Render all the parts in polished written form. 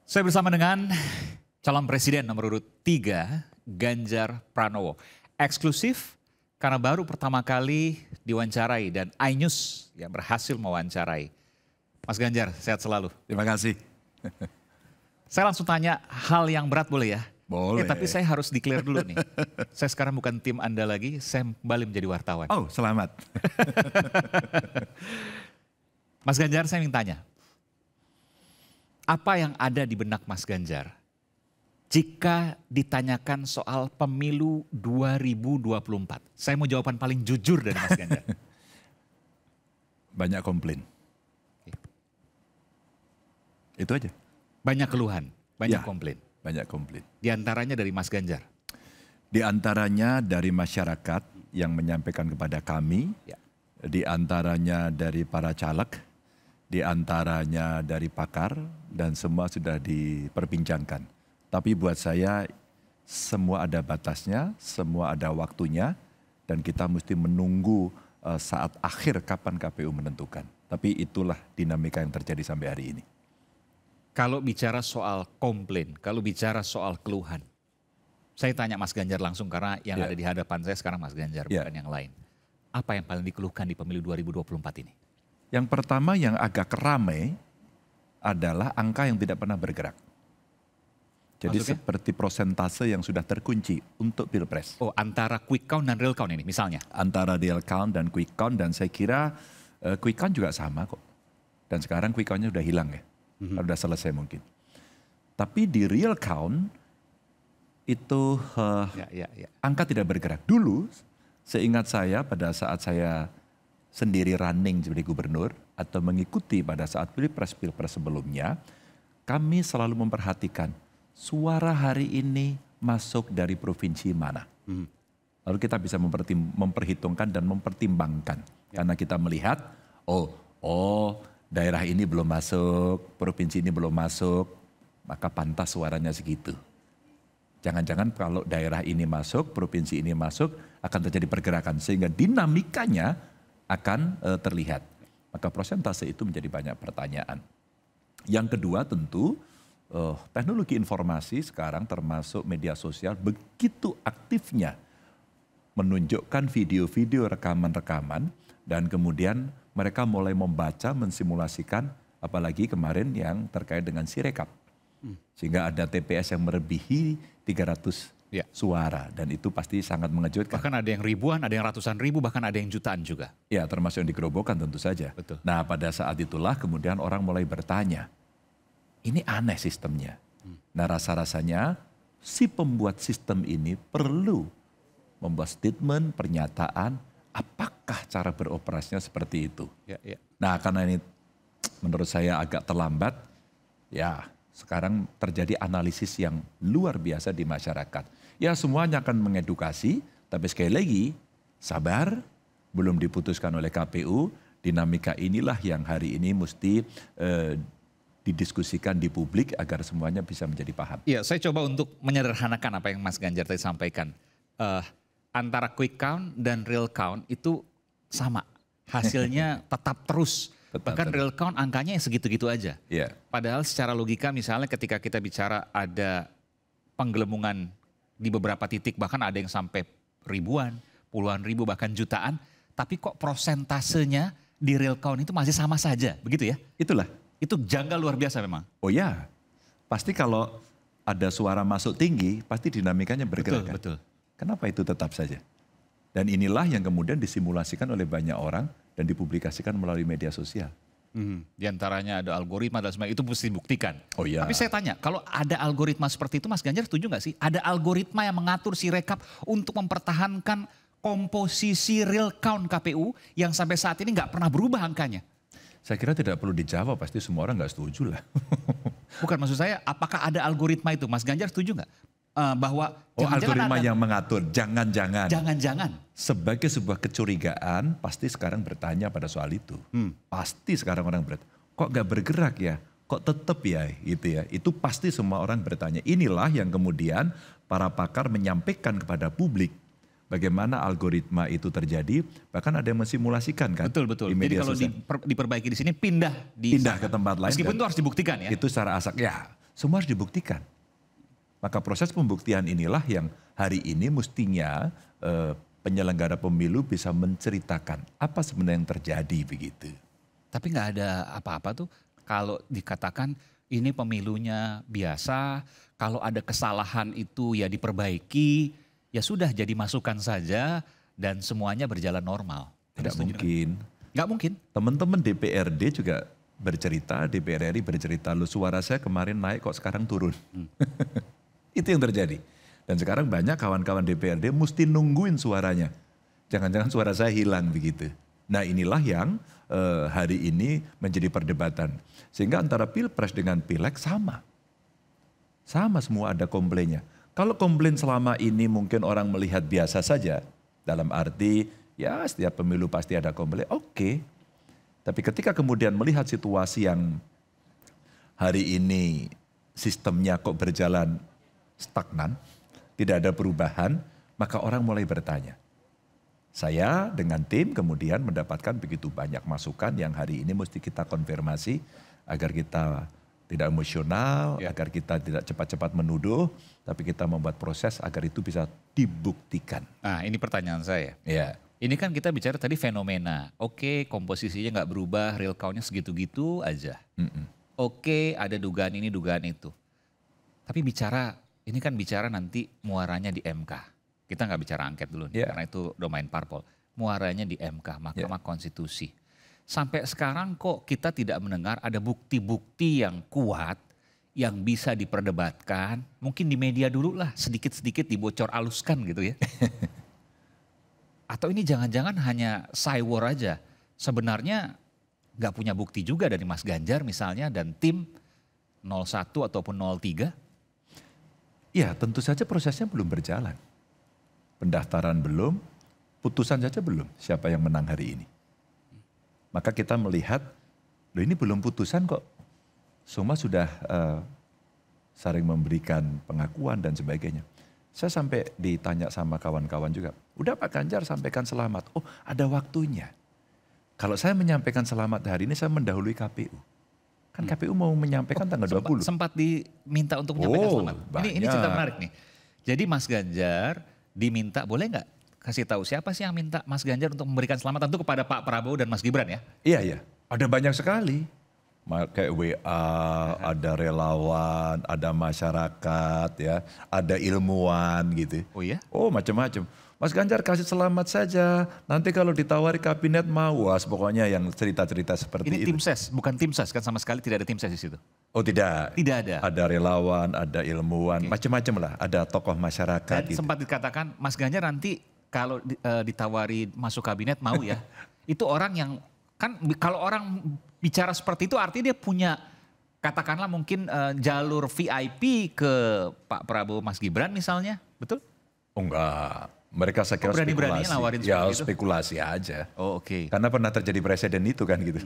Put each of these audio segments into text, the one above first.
Saya bersama dengan calon presiden nomor urut 3, Ganjar Pranowo. Eksklusif karena baru pertama kali diwawancarai dan iNews yang berhasil mewawancarai. Mas Ganjar, sehat selalu. Terima kasih. Saya langsung tanya hal yang berat boleh ya? Boleh. Tapi saya harus declare dulu nih. Saya sekarang bukan tim Anda lagi, saya kembali menjadi wartawan. Oh, selamat. Mas Ganjar, saya ingin tanya. Apa yang ada di benak Mas Ganjar jika ditanyakan soal pemilu 2024? Saya mau jawaban paling jujur dari Mas Ganjar. Banyak komplain. Itu aja. Banyak keluhan, banyak Ya, komplain. Banyak komplain. Di antaranya dari Mas Ganjar. Di antaranya dari masyarakat yang menyampaikan kepada kami. Ya. Di antaranya dari para caleg. Di antaranya dari pakar. Dan semua sudah diperbincangkan. Tapi buat saya semua ada batasnya, semua ada waktunya. Dan kita mesti menunggu saat akhir kapan KPU menentukan. Tapi itulah dinamika yang terjadi sampai hari ini. Kalau bicara soal komplain, kalau bicara soal keluhan. Saya tanya Mas Ganjar langsung karena yang ada di hadapan saya sekarang Mas Ganjar, bukan yang lain. Apa yang paling dikeluhkan di pemilu 2024 ini? Yang pertama yang agak ramai adalah angka yang tidak pernah bergerak. Jadi maksudnya? Seperti prosentase yang sudah terkunci untuk Pilpres. Oh, antara quick count dan real count ini misalnya? Antara real count dan quick count, dan saya kira quick count juga sama kok. Dan sekarang quick countnya sudah hilang ya. Sudah selesai mungkin. Tapi di real count itu angka tidak bergerak. Dulu seingat saya pada saat saya sendiri running sebagai gubernur atau mengikuti pada saat pilpres-pilpres sebelumnya, kami selalu memperhatikan suara hari ini masuk dari provinsi mana. Lalu kita bisa memperhitungkan dan mempertimbangkan. Karena kita melihat, daerah ini belum masuk, provinsi ini belum masuk, maka pantas suaranya segitu. Jangan-jangan kalau daerah ini masuk, provinsi ini masuk, akan terjadi pergerakan. Sehingga dinamikanya akan terlihat. Maka persentase itu menjadi banyak pertanyaan. Yang kedua tentu teknologi informasi sekarang termasuk media sosial begitu aktifnya menunjukkan video-video rekaman-rekaman dan kemudian mereka mulai membaca, mensimulasikan apalagi kemarin yang terkait dengan Sirekap. Sehingga ada TPS yang melebihi 300 suara dan itu pasti sangat mengejutkan. Bahkan ada yang ribuan, ada yang ratusan ribu, bahkan ada yang jutaan juga. Ya, termasuk yang digerobokkan tentu saja. Betul. Nah, pada saat itulah kemudian orang mulai bertanya, ini aneh sistemnya. Nah, rasa-rasanya si pembuat sistem ini perlu membuat statement, pernyataan, apakah cara beroperasinya seperti itu. Nah, karena ini menurut saya agak terlambat, ya sekarang terjadi analisis yang luar biasa di masyarakat. Ya semuanya akan mengedukasi, tapi sekali lagi sabar, belum diputuskan oleh KPU, dinamika inilah yang hari ini mesti didiskusikan di publik agar semuanya bisa menjadi paham. Iya, saya coba untuk menyederhanakan apa yang Mas Ganjar tadi sampaikan. Antara quick count dan real count itu sama, hasilnya tetap terus. Bahkan real count angkanya segitu-gitu aja. Padahal secara logika misalnya ketika kita bicara ada penggelembungan di beberapa titik, bahkan ada yang sampai ribuan, puluhan ribu, bahkan jutaan. Tapi kok prosentasenya di real count itu masih sama saja, begitu ya? Itulah. Itu janggal luar biasa memang. Oh ya, pasti kalau ada suara masuk tinggi, pasti dinamikanya bergerak. Betul. Kenapa itu tetap saja? Dan inilah yang kemudian disimulasikan oleh banyak orang dan dipublikasikan melalui media sosial. Di antaranya ada algoritma dan sebagainya, itu mesti dibuktikan. Oh iya. Tapi saya tanya, kalau ada algoritma seperti itu Mas Ganjar setuju nggak sih? Ada algoritma yang mengatur Sirekap untuk mempertahankan komposisi real count KPU yang sampai saat ini nggak pernah berubah angkanya? Saya kira tidak perlu dijawab, pasti semua orang nggak setuju lah. Bukan, maksud saya apakah ada algoritma itu? Mas Ganjar setuju nggak? Bahwa algoritma yang mengatur, jangan-jangan. Jangan-jangan. Sebagai sebuah kecurigaan, pasti sekarang bertanya pada soal itu. Pasti sekarang orang bertanya, kok gak bergerak ya? Kok tetap ya? Gitu ya. Itu pasti semua orang bertanya. Inilah yang kemudian para pakar menyampaikan kepada publik. Bagaimana algoritma itu terjadi, bahkan ada yang mensimulasikan kan. Betul. Di media Jadi kalau sosial. diperbaiki di sini, pindah ke tempat lain. Meskipun itu harus dibuktikan ya. Itu secara asak, ya Semua harus dibuktikan. Maka proses pembuktian inilah yang hari ini mestinya penyelenggara pemilu bisa menceritakan apa sebenarnya yang terjadi begitu. Tapi nggak ada apa-apa tuh kalau dikatakan ini pemilunya biasa, kalau ada kesalahan itu ya diperbaiki, ya sudah jadi masukan saja dan semuanya berjalan normal. Tidak mungkin. Nggak mungkin. Teman-teman DPRD juga bercerita, DPR RI bercerita, lu suara saya kemarin naik kok sekarang turun. Itu yang terjadi. Dan sekarang banyak kawan-kawan DPRD mesti nungguin suaranya. Jangan-jangan suara saya hilang begitu. Nah inilah yang hari ini menjadi perdebatan. Sehingga antara Pilpres dengan Pileg sama. Sama semua ada komplainnya. Kalau komplain selama ini mungkin orang melihat biasa saja. Dalam arti ya setiap pemilu pasti ada komplain, oke. Tapi ketika kemudian melihat situasi yang hari ini sistemnya kok berjalan stagnan, tidak ada perubahan, maka orang mulai bertanya. Saya dengan tim kemudian mendapatkan begitu banyak masukan yang hari ini mesti kita konfirmasi agar kita tidak emosional, agar kita tidak cepat-cepat menuduh, tapi kita membuat proses agar itu bisa dibuktikan. Nah ini pertanyaan saya. Ya. Ini kan kita bicara tadi fenomena. Oke, komposisinya nggak berubah, real count-nya segitu-gitu aja. Oke, ada dugaan ini, dugaan itu. Tapi ini kan bicara nanti muaranya di MK. Kita nggak bicara angket dulu nih, karena itu domain parpol. Muaranya di MK, Mahkamah Konstitusi. Sampai sekarang kok kita tidak mendengar ada bukti-bukti yang kuat yang bisa diperdebatkan. Mungkin di media dulu lah, sedikit-sedikit dibocor aluskan gitu ya. Atau ini jangan-jangan hanya cywar aja. Sebenarnya nggak punya bukti juga dari Mas Ganjar misalnya dan tim 01 ataupun 03? Ya tentu saja prosesnya belum berjalan. Pendaftaran belum, putusan saja belum siapa yang menang hari ini. Maka kita melihat, loh ini belum putusan kok. Semua sudah saling memberikan pengakuan dan sebagainya. Saya sampai ditanya sama kawan-kawan juga, udah Pak Ganjar sampaikan selamat. Oh ada waktunya. Kalau saya menyampaikan selamat hari ini saya mendahului KPU. Kan KPU mau menyampaikan tanggal 20. Sempat diminta untuk menyampaikan selamat. Ini cerita menarik nih. Jadi Mas Ganjar diminta, boleh nggak kasih tahu siapa sih yang minta Mas Ganjar untuk memberikan selamat tentu kepada Pak Prabowo dan Mas Gibran ya? Iya. Ada banyak sekali. Kayak WA, ada relawan, ada masyarakat, ya, ada ilmuwan gitu. Oh iya? Oh macam-macam. Mas Ganjar kasih selamat saja. Nanti kalau ditawari kabinet mau, pokoknya yang cerita-cerita seperti itu. Ini tim ses, bukan tim ses kan sama sekali tidak ada tim ses di situ. Oh tidak. Tidak ada. Ada relawan, ada ilmuwan, macam-macam lah. Ada tokoh masyarakat. Dan gitu. sempat dikatakan Mas Ganjar nanti kalau ditawari masuk kabinet mau ya. Itu orang yang kan kalau orang bicara seperti itu artinya dia punya katakanlah mungkin jalur VIP ke Pak Prabowo Mas Gibran misalnya, betul? Oh enggak, mereka saya kira berani-berani nawarin ya itu? Spekulasi aja. Oh oke. Karena pernah terjadi presiden itu kan gitu.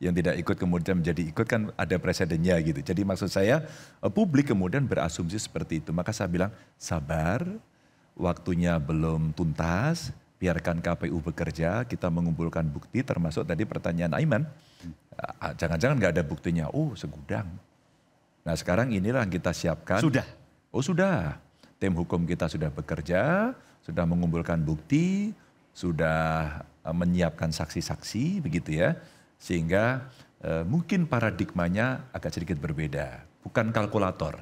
Yang tidak ikut kemudian menjadi ikut kan ada presidennya gitu. Jadi maksud saya publik kemudian berasumsi seperti itu. Maka saya bilang sabar, waktunya belum tuntas. Biarkan KPU bekerja, kita mengumpulkan bukti termasuk tadi pertanyaan Aiman. Jangan-jangan nggak ada buktinya, oh segudang. Nah sekarang inilah yang kita siapkan. Sudah? Oh sudah, tim hukum kita sudah bekerja, sudah mengumpulkan bukti, sudah menyiapkan saksi-saksi begitu ya. Sehingga mungkin paradigmanya agak sedikit berbeda, bukan kalkulator.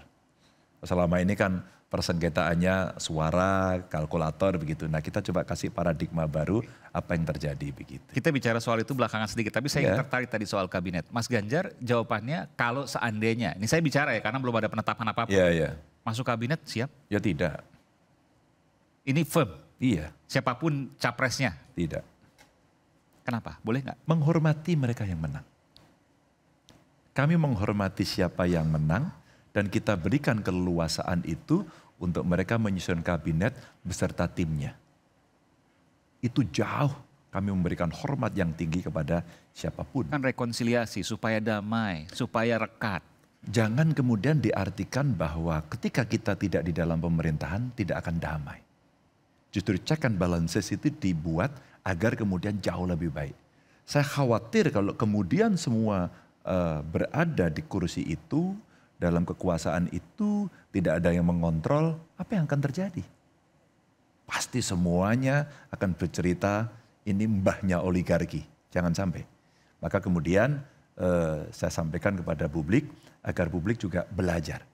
Selama ini kan persengketaannya suara, kalkulator begitu. Nah kita coba kasih paradigma baru apa yang terjadi begitu. Kita bicara soal itu belakangan sedikit, tapi saya tertarik tadi soal kabinet. Mas Ganjar jawabannya kalau seandainya, ini saya bicara ya karena belum ada penetapan apa-apa. Masuk kabinet siap? Ya tidak. Ini firm? Iya. Siapapun capresnya? Tidak. Kenapa? Boleh nggak? Menghormati mereka yang menang. Kami menghormati siapa yang menang, dan kita berikan keleluasaan itu untuk mereka menyusun kabinet beserta timnya. Itu jauh kami memberikan hormat yang tinggi kepada siapapun. Kan rekonsiliasi supaya damai, supaya rekat. Jangan kemudian diartikan bahwa ketika kita tidak di dalam pemerintahan tidak akan damai. Justru check and balances itu dibuat agar kemudian jauh lebih baik. Saya khawatir kalau kemudian semua berada di kursi itu dalam kekuasaan itu tidak ada yang mengontrol, apa yang akan terjadi? Pasti semuanya akan bercerita ini mbahnya oligarki. Jangan sampai. Maka kemudian saya sampaikan kepada publik agar publik juga belajar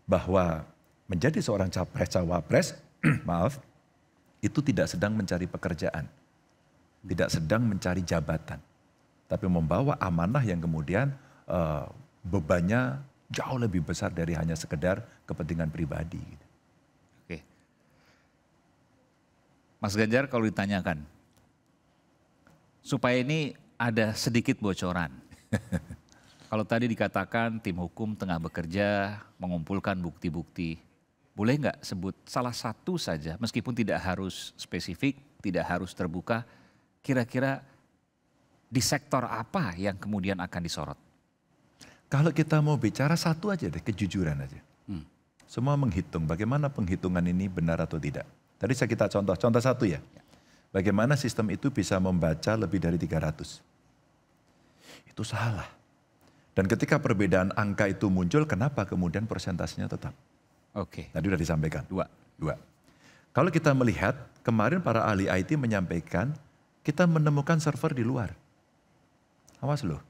bahwa menjadi seorang capres-cawapres, maaf, itu tidak sedang mencari pekerjaan, tidak sedang mencari jabatan, tapi membawa amanah yang kemudian bebannya jauh lebih besar dari hanya sekedar kepentingan pribadi. Oke. Mas Ganjar kalau ditanyakan, supaya ini ada sedikit bocoran. Kalau tadi dikatakan tim hukum tengah bekerja mengumpulkan bukti-bukti, boleh nggak sebut salah satu saja, meskipun tidak harus spesifik, tidak harus terbuka, kira-kira di sektor apa yang kemudian akan disorot? Kalau kita mau bicara satu aja deh, kejujuran aja. Semua menghitung bagaimana penghitungan ini benar atau tidak. Tadi kita contoh satu ya. Bagaimana sistem itu bisa membaca lebih dari 300. Itu salah. Dan ketika perbedaan angka itu muncul, kenapa kemudian persentasenya tetap? Oke. Tadi sudah disampaikan. Dua. Kalau kita melihat, kemarin para ahli IT menyampaikan, kita menemukan server di luar. Awas loh.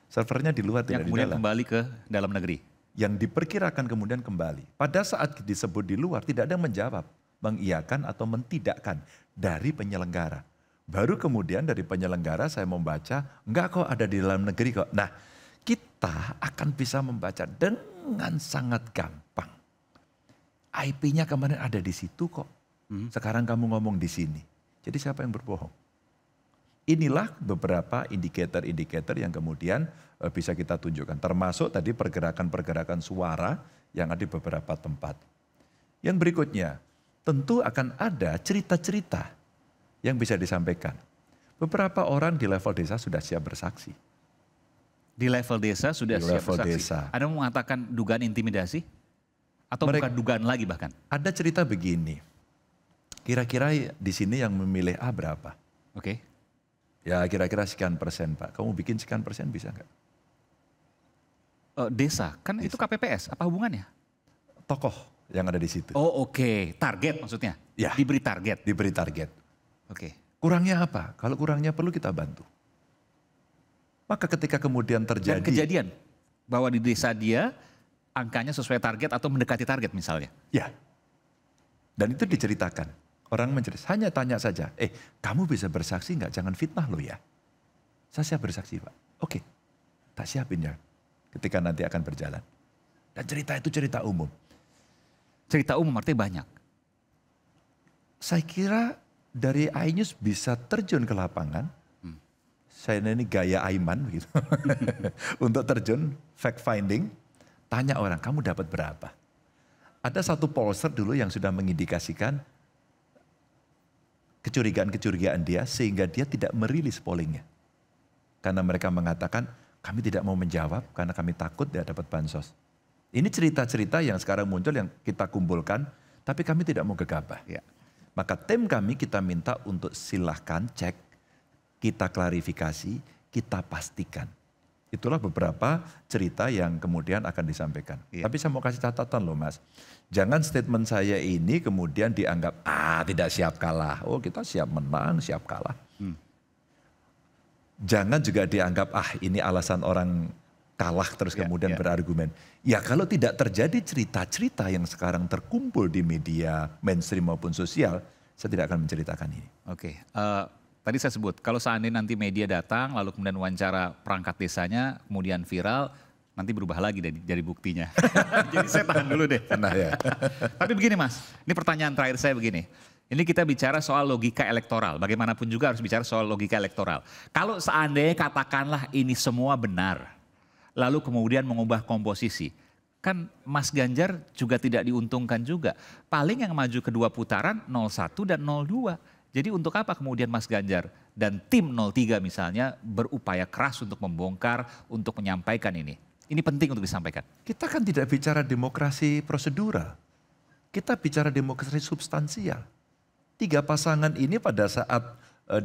Servernya di luar, tidak di dalam. Yang kemudian kembali ke dalam negeri. Yang diperkirakan kemudian kembali. Pada saat disebut di luar, tidak ada yang menjawab, mengiyakan atau mentidakkan dari penyelenggara. Baru kemudian dari penyelenggara saya membaca, enggak kok ada di dalam negeri kok. Nah, kita akan bisa membaca dengan sangat gampang. IP-nya kemarin ada di situ kok. Sekarang kamu ngomong di sini. Jadi siapa yang berbohong? Inilah beberapa indikator-indikator yang kemudian bisa kita tunjukkan. Termasuk tadi pergerakan-pergerakan suara yang ada di beberapa tempat. Yang berikutnya, tentu akan ada cerita-cerita yang bisa disampaikan. Beberapa orang di level desa sudah siap bersaksi. Di level desa sudah Di siap level bersaksi. desa. Ada mengatakan dugaan intimidasi? Atau bukan dugaan lagi bahkan? Ada cerita begini, kira-kira di sini yang memilih A berapa? Oke. Ya kira-kira sekian persen Pak, kamu bikin sekian persen bisa nggak? Desa, kan itu KPPS, apa hubungannya? Tokoh yang ada di situ. Oh oke, target maksudnya? Ya. Diberi target? Diberi target. Oke. Kurangnya apa? Kalau kurangnya perlu kita bantu. Maka ketika kemudian terjadi. Dan kejadian bahwa di desa dia angkanya sesuai target atau mendekati target misalnya. Ya. Dan itu diceritakan. Orang menceritakan, hanya tanya saja, kamu bisa bersaksi nggak? Jangan fitnah lo ya. Saya siap bersaksi Pak. Oke, tak siapin ya. Ketika nanti akan berjalan. Dan cerita itu cerita umum. Cerita umum artinya banyak. Saya kira dari iNews bisa terjun ke lapangan. Saya ini gaya Aiman gitu. Untuk terjun fact finding, tanya orang, kamu dapat berapa? Ada satu pollster dulu yang sudah mengindikasikan kecurigaan-kecurigaan dia sehingga dia tidak merilis pollingnya. Karena mereka mengatakan kami tidak mau menjawab karena kami takut dia dapat bansos. Ini cerita-cerita yang sekarang muncul yang kita kumpulkan tapi kami tidak mau gegabah. Ya. Maka tim kami kita minta untuk silahkan cek, kita klarifikasi, kita pastikan. Itulah beberapa cerita yang kemudian akan disampaikan. Iya. Tapi saya mau kasih catatan loh Mas. Jangan statement saya ini kemudian dianggap, tidak siap kalah. Oh kita siap menang, siap kalah. Jangan juga dianggap, ini alasan orang kalah terus kemudian berargumen. Ya kalau tidak terjadi cerita-cerita yang sekarang terkumpul di media mainstream maupun sosial, saya tidak akan menceritakan ini. Oke. Tadi saya sebut, kalau seandainya nanti media datang, lalu kemudian wawancara perangkat desanya, kemudian viral, nanti berubah lagi dari buktinya. Jadi saya tahan dulu deh. Nah, ya. Tapi begini Mas, ini pertanyaan terakhir saya begini. Ini kita bicara soal logika elektoral, bagaimanapun juga harus bicara soal logika elektoral. Kalau seandainya katakanlah ini semua benar, lalu kemudian mengubah komposisi, kan Mas Ganjar juga tidak diuntungkan juga. Paling yang maju kedua putaran 01 dan 02. Jadi untuk apa kemudian Mas Ganjar dan tim 03 misalnya berupaya keras untuk membongkar, untuk menyampaikan ini? Ini penting untuk disampaikan. Kita kan tidak bicara demokrasi prosedural. Kita bicara demokrasi substansial. 3 pasangan ini pada saat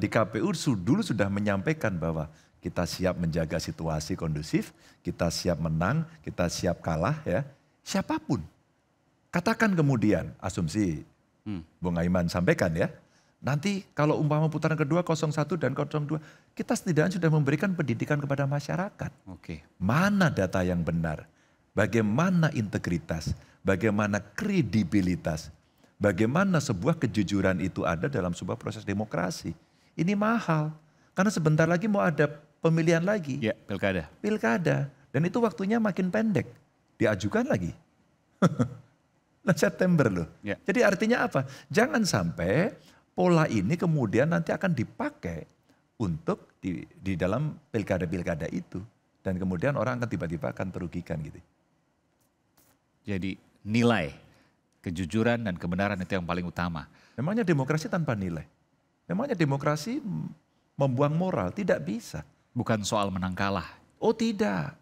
di KPU dulu sudah menyampaikan bahwa kita siap menjaga situasi kondusif, kita siap menang, kita siap kalah ya. Siapapun. Katakan kemudian, asumsi Bung Aiman sampaikan ya. Nanti kalau umpama putaran kedua 01 dan 02, kita setidaknya sudah memberikan pendidikan kepada masyarakat. Oke. Mana data yang benar, bagaimana integritas, bagaimana kredibilitas, bagaimana sebuah kejujuran itu ada dalam sebuah proses demokrasi. Ini mahal, karena sebentar lagi mau ada pemilihan lagi. Ya, pilkada. Pilkada, dan itu waktunya makin pendek. Diajukan lagi. Nah, September loh. Ya. Jadi artinya apa? Jangan sampai pola ini kemudian nanti akan dipakai untuk di dalam pilkada-pilkada itu. Dan kemudian orang akan tiba-tiba akan terugikan gitu. Jadi nilai, kejujuran dan kebenaran itu yang paling utama. Memangnya demokrasi tanpa nilai? Memangnya demokrasi membuang moral? Tidak bisa. Bukan soal menang kalah. Oh tidak.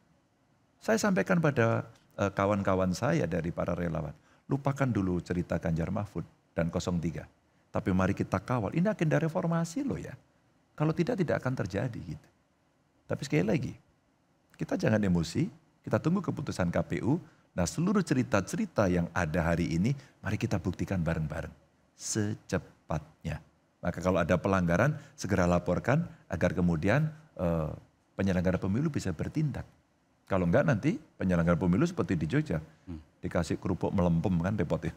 Saya sampaikan pada kawan-kawan saya dari para relawan. Lupakan dulu cerita Ganjar Mahfud dan 03. Tapi mari kita kawal. Ini agenda reformasi loh ya. Kalau tidak akan terjadi gitu. Tapi sekali lagi, kita jangan emosi. Kita tunggu keputusan KPU. Nah seluruh cerita-cerita yang ada hari ini, mari kita buktikan bareng-bareng. Secepatnya. Maka kalau ada pelanggaran, segera laporkan agar kemudian penyelenggara pemilu bisa bertindak. Kalau enggak nanti penyelenggara pemilu seperti di Jogja. Dikasih kerupuk melempem kan repot ya.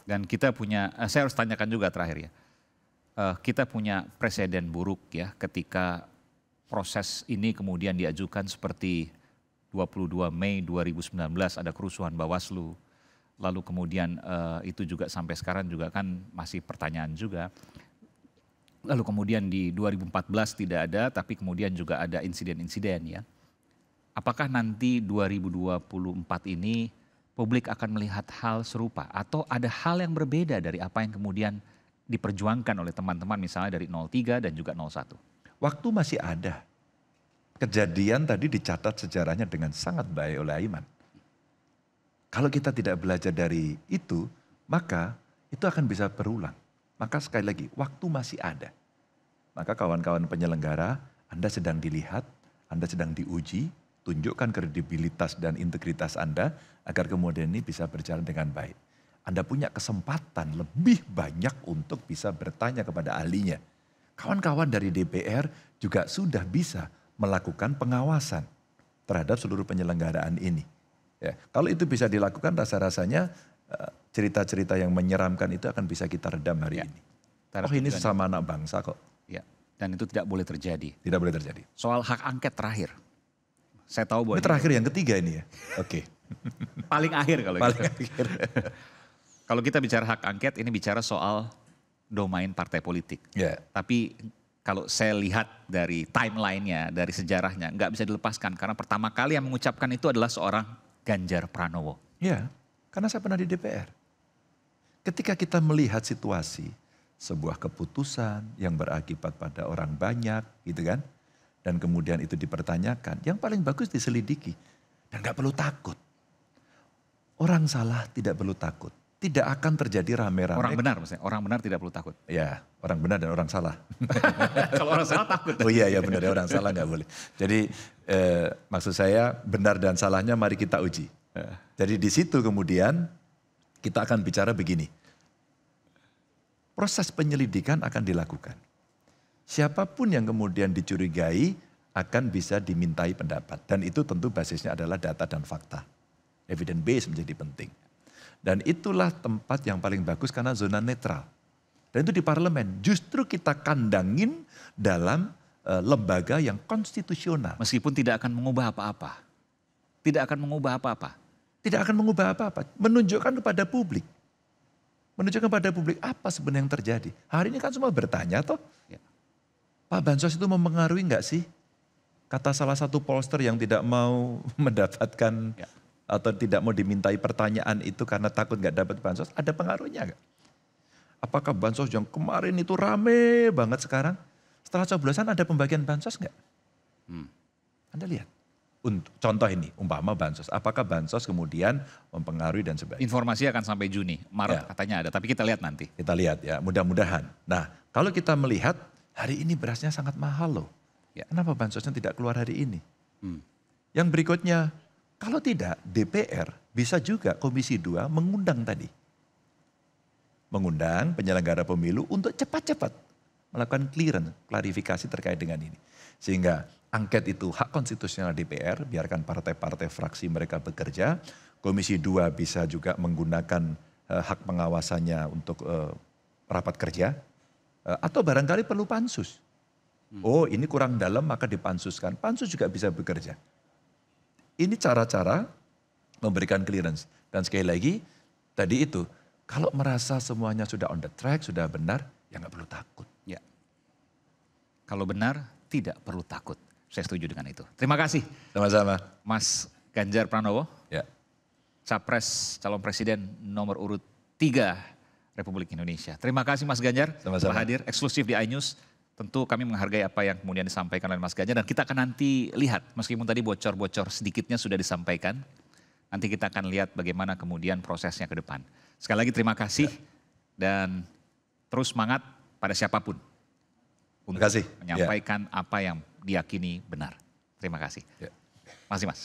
Dan kita punya, saya harus tanyakan juga terakhir ya. Kita punya presiden buruk ya ketika proses ini kemudian diajukan seperti 22 Mei 2019 ada kerusuhan Bawaslu. Lalu kemudian itu juga sampai sekarang juga kan masih pertanyaan juga. Lalu kemudian di 2014 tidak ada tapi kemudian juga ada insiden-insiden ya. Apakah nanti 2024 ini publik akan melihat hal serupa atau ada hal yang berbeda dari apa yang kemudian diperjuangkan oleh teman-teman misalnya dari 03 dan juga 01? Waktu masih ada. Kejadian tadi dicatat sejarahnya dengan sangat baik oleh Aiman. Kalau kita tidak belajar dari itu, maka itu akan bisa berulang. Maka sekali lagi, waktu masih ada. Maka kawan-kawan penyelenggara, Anda sedang dilihat, Anda sedang diuji, tunjukkan kredibilitas dan integritas Anda agar kemudian ini bisa berjalan dengan baik. Anda punya kesempatan lebih banyak untuk bisa bertanya kepada ahlinya. Kawan-kawan dari DPR juga sudah bisa melakukan pengawasan terhadap seluruh penyelenggaraan ini. Ya, kalau itu bisa dilakukan rasa-rasanya cerita-cerita yang menyeramkan itu akan bisa kita redam hari ini. Oh ini sesama anak bangsa kok. Ya, dan itu tidak boleh terjadi. Tidak boleh terjadi. Soal hak angket terakhir. Saya tahu bahwa ini terakhir yang ketiga ini ya. Oke. Paling akhir kalau Paling gitu. akhir. Kalau kita bicara hak angket ini bicara soal domain partai politik. Ya. Tapi kalau saya lihat dari timelinenya, dari sejarahnya nggak bisa dilepaskan. Karena pertama kali yang mengucapkan itu adalah seorang Ganjar Pranowo. Ya, karena saya pernah di DPR. Ketika kita melihat situasi, sebuah keputusan yang berakibat pada orang banyak gitu kan. Dan kemudian itu dipertanyakan, yang paling bagus diselidiki. Dan gak perlu takut. Orang salah tidak perlu takut. Tidak akan terjadi rame-rame. Orang benar maksudnya, orang benar tidak perlu takut. Ya, orang benar dan orang salah. Kalau orang salah takut. Oh iya, benar ya, orang salah gak boleh. Jadi maksud saya benar dan salahnya mari kita uji. Jadi di situ kemudian kita akan bicara begini. Proses penyelidikan akan dilakukan. Siapapun yang kemudian dicurigai akan bisa dimintai pendapat. Dan itu tentu basisnya adalah data dan fakta. Evidence base menjadi penting. Dan itulah tempat yang paling bagus karena zona netral. Dan itu di parlemen. Justru kita kandangin dalam lembaga yang konstitusional. Meskipun tidak akan mengubah apa-apa. Tidak akan mengubah apa-apa. Tidak akan mengubah apa-apa. Menunjukkan kepada publik. Menunjukkan kepada publik apa sebenarnya yang terjadi. Hari ini kan semua bertanya toh. Ya. Pak Bansos itu mempengaruhi enggak sih? Kata salah satu pollster yang tidak mau mendapatkan atau tidak mau dimintai pertanyaan itu karena takut enggak dapat Bansos, ada pengaruhnya enggak? Apakah Bansos yang kemarin itu rame banget sekarang, setelah coblosan ada pembagian Bansos enggak? Anda lihat. Contoh ini, umpama Bansos. Apakah Bansos kemudian mempengaruhi dan sebagainya? Informasi akan sampai Juni, Maret katanya ada, tapi kita lihat nanti. Kita lihat ya, mudah-mudahan. Nah, kalau kita melihat hari ini berasnya sangat mahal loh. Ya. Kenapa bansosnya tidak keluar hari ini? Yang berikutnya, kalau tidak DPR bisa juga Komisi 2 mengundang tadi. Mengundang penyelenggara pemilu untuk cepat-cepat melakukan clearance, klarifikasi terkait dengan ini. Sehingga angket itu hak konstitusional DPR, biarkan partai-partai fraksi mereka bekerja. Komisi 2 bisa juga menggunakan hak pengawasannya untuk rapat kerja. Atau barangkali perlu pansus. Oh ini kurang dalam maka dipansuskan. Pansus juga bisa bekerja. Ini cara-cara memberikan clearance. Dan sekali lagi, tadi itu, kalau merasa semuanya sudah on the track, sudah benar, ya nggak perlu takut. Ya. Kalau benar, tidak perlu takut. Saya setuju dengan itu. Terima kasih. Sama-sama. Mas Ganjar Pranowo, Ya. Capres calon presiden nomor urut 3 Republik Indonesia. Terima kasih Mas Ganjar Sama-sama. telah hadir eksklusif di iNews. Tentu kami menghargai apa yang kemudian disampaikan oleh Mas Ganjar dan kita akan nanti lihat meskipun tadi bocor-bocor sedikitnya sudah disampaikan. Nanti kita akan lihat bagaimana kemudian prosesnya ke depan. Sekali lagi terima kasih dan terus semangat pada siapapun untuk Terima kasih. menyampaikan apa yang diyakini benar. Terima kasih. Ya. Makasih Mas.